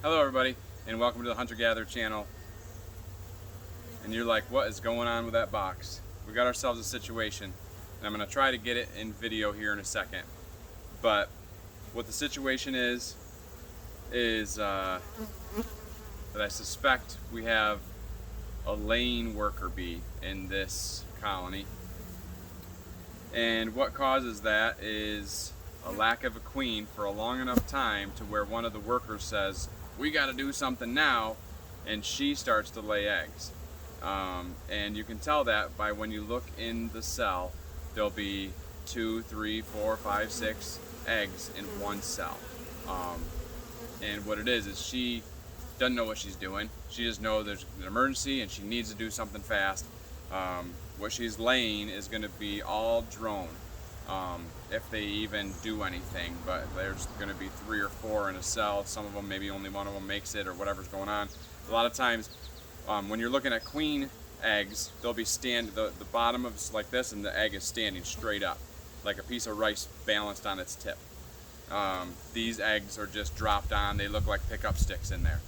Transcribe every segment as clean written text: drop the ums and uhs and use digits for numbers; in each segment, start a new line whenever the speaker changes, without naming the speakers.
Hello everybody, and welcome to the Hunter Gatherer channel. And you're like, what is going on with that box? We got ourselves a situation, and I'm going to try to get it in video here in a second. But what the situation is that I suspect we have a laying worker bee in this colony. And what causes that is a lack of a queen for a long enough time to where one of the workers says, we got to do something now, and she starts to lay eggs. And you can tell that by when you look in the cell, there'll be 2, 3, 4, 5, 6 eggs in one cell. And what it is she doesn't know what she's doing. She just knows there's an emergency and she needs to do something fast. What she's laying is going to be all drone, if they even do anything, but there's going to be 3 or 4 in a cell. Some of them, maybe only one of them makes it or whatever's going on. A lot of times when you're looking at queen eggs, they'll be the bottom of like this, and the egg is standing straight up like a piece of rice balanced on its tip. These eggs are just dropped on. They look like pickup sticks in there,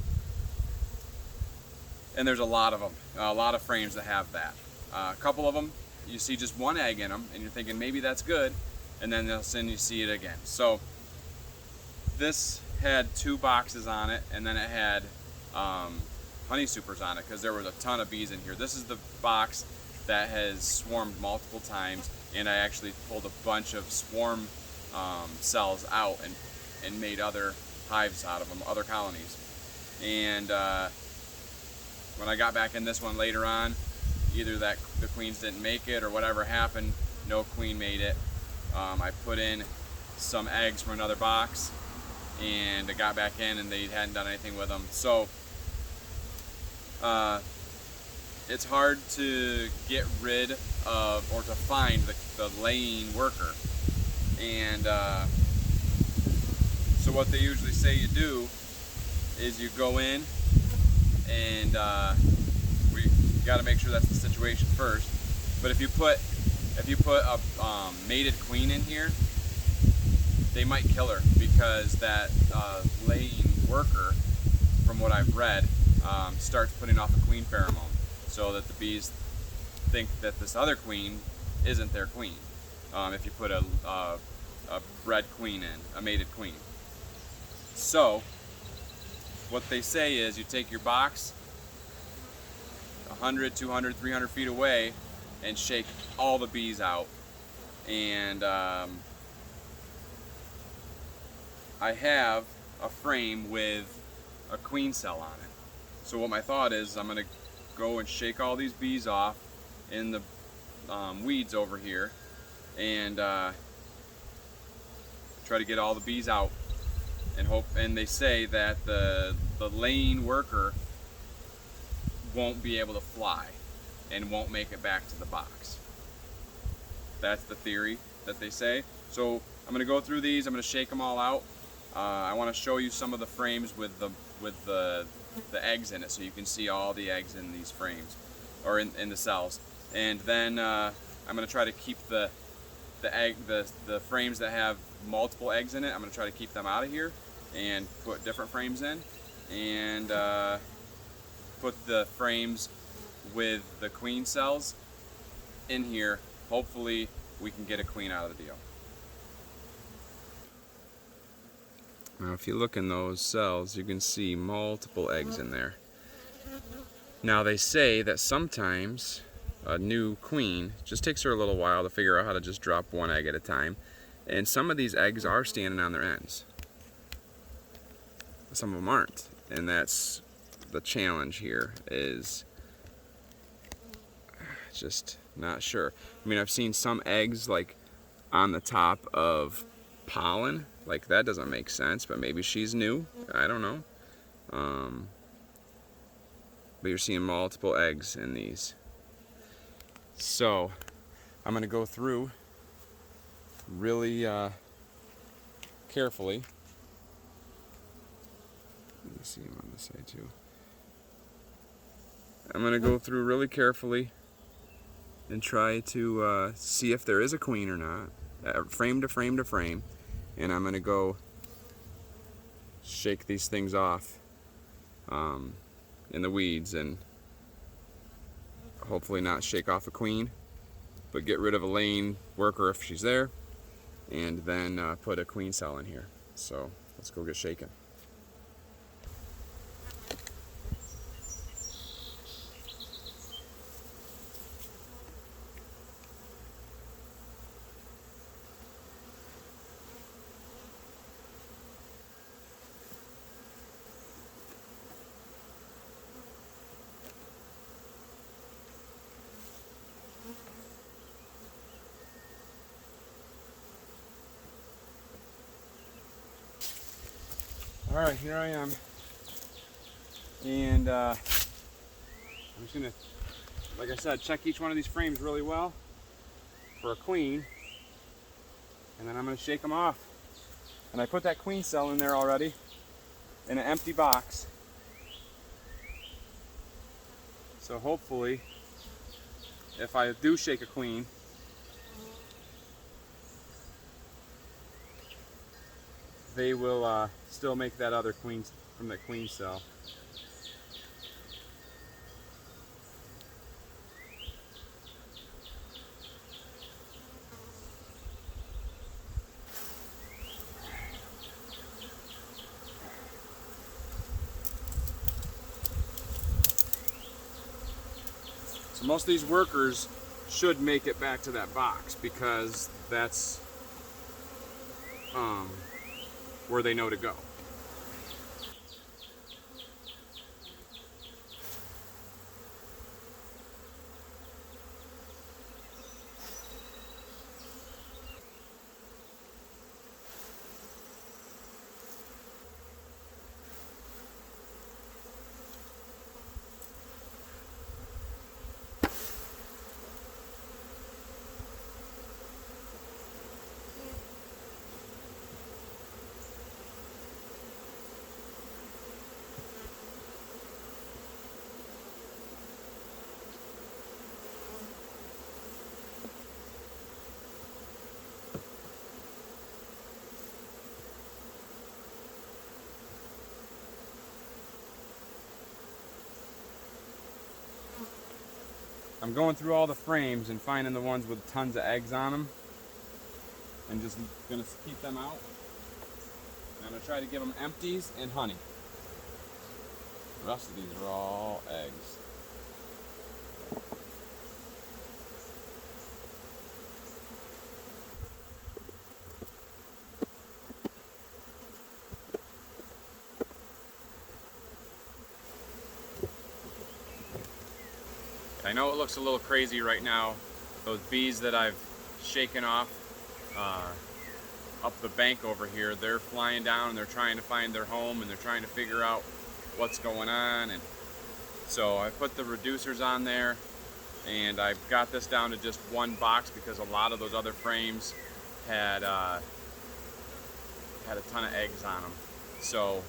and there's a lot of them, a lot of frames that have that. A couple of them you see just one egg in them and you're thinking maybe that's good, and then all of a sudden you see it again. So this had 2 boxes on it, and then it had honey supers on it because there was a ton of bees in here. This is the box that has swarmed multiple times, and I actually pulled a bunch of swarm cells out and made other hives out of them, other colonies. And when I got back in this one later on, either that the queens didn't make it or whatever happened, no queen made it. I put in some eggs from another box, and I got back in and they hadn't done anything with them. So it's hard to get rid of or to find the laying worker. And so what they usually say you do is you go in and we got to make sure that's the situation first. But if you put a mated queen in here, they might kill her because that laying worker, from what I've read, starts putting off a queen pheromone, so that the bees think that this other queen isn't their queen. If you put a bred queen in, a mated queen. So what they say is you take your box 100, 200, 300 feet away and shake all the bees out. And I have a frame with a queen cell on it. So what my thought is, I'm going to go and shake all these bees off in the weeds over here, and try to get all the bees out, and hope. And they say that the laying worker won't be able to fly and won't make it back to the box. That's the theory that they say. So I'm going to go through these. I'm going to shake them all out. I want to show you some of the frames with the eggs in it, so you can see all the eggs in these frames, or in the cells. And then I'm going to try to keep the frames that have multiple eggs in it. I'm going to try to keep them out of here and put different frames in, and put the frames with the queen cells in here. Hopefully we can get a queen out of the deal. Now if you look in those cells, you can see multiple eggs in there. Now they say that sometimes a new queen just takes her a little while to figure out how to just drop one egg at a time, and some of these eggs are standing on their ends. Some of them aren't, and that's the challenge here, is just not sure. I mean, I've seen some eggs like on the top of pollen. Like, that doesn't make sense, but maybe she's new. I don't know. But you're seeing multiple eggs in these. So I'm going to go through really carefully. Let me see him on this side too. I'm going to go through really carefully and try to see if there is a queen or not, frame to frame to frame. And I'm going to go shake these things off in the weeds and hopefully not shake off a queen, but get rid of a laying worker if she's there, and then put a queen cell in here. So let's go get shaking. All right, here I am, and I'm just gonna, like I said, check each one of these frames really well for a queen, and then I'm gonna shake them off. And I put that queen cell in there already in an empty box, so hopefully if I do shake a queen, they will still make that other queen from that queen cell. So most of these workers should make it back to that box because that's where they know to go. I'm going through all the frames and finding the ones with tons of eggs on them and just gonna keep them out. And I'm gonna try to give them empties and honey. The rest of these are all eggs. I know it looks a little crazy right now. Those bees that I've shaken off up the bank over here, they're flying down and they're trying to find their home and they're trying to figure out what's going on. And so I put the reducers on there and I've got this down to just one box because a lot of those other frames had a ton of eggs on them. So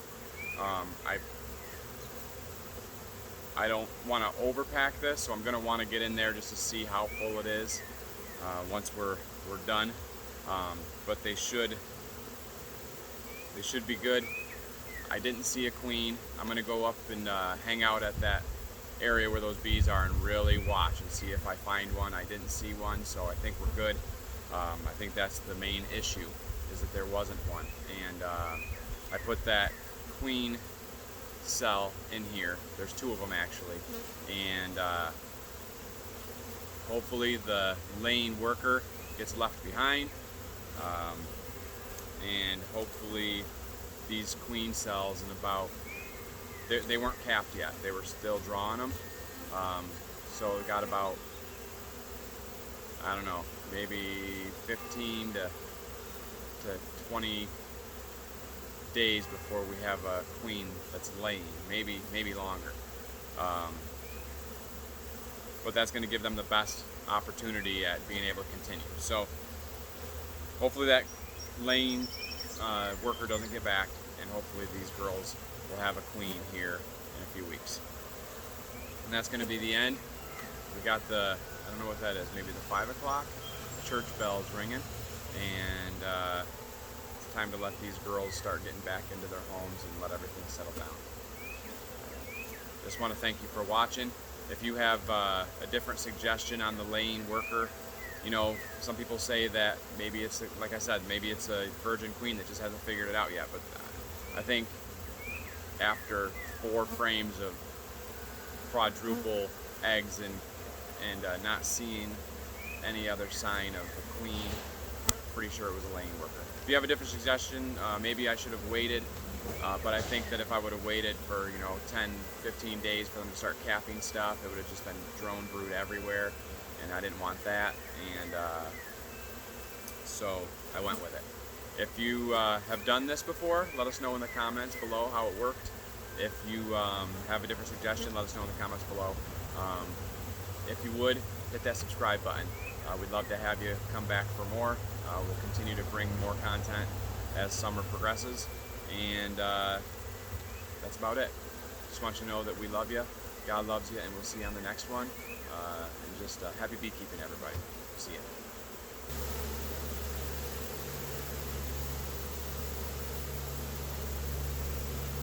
I don't want to overpack this, so I'm going to want to get in there just to see how full it is once we're done. But they should be good. I didn't see a queen. I'm going to go up and hang out at that area where those bees are and really watch and see if I find one. I didn't see one, so I think we're good. I think that's the main issue, is that there wasn't one. And I put that queen cell in here. There's two of them actually, and hopefully the laying worker gets left behind, and hopefully these queen cells in about, they weren't capped yet, they were still drawing them, so we got about, I don't know, maybe 15 to 20 days before we have a queen that's laying, maybe longer. But that's going to give them the best opportunity at being able to continue. So hopefully that laying worker doesn't get back, and hopefully these girls will have a queen here in a few weeks. And that's going to be the end. We got the, I don't know what that is, maybe the 5 o'clock church bells ringing, and it's time to let these girls start getting back into their homes and let everything settle down. just want to thank you for watching. If you have a different suggestion on the laying worker, you know, some people say that maybe it's, like I said, maybe it's a virgin queen that just hasn't figured it out yet. But I think after 4 frames of quadruple eggs and not seeing any other sign of the queen, pretty sure it was a laying worker. If you have a different suggestion, maybe I should have waited, but I think that if I would have waited for, you know, 10, 15 days for them to start capping stuff, it would have just been drone brood everywhere, and I didn't want that, and so I went with it. If you have done this before, let us know in the comments below how it worked. If you have a different suggestion, let us know in the comments below. If you would, hit that subscribe button. We'd love to have you come back for more. We'll continue to bring more content as summer progresses, and that's about it. Just want you to know that we love you, God loves you, and we'll see you on the next one. And just happy beekeeping, everybody. See ya.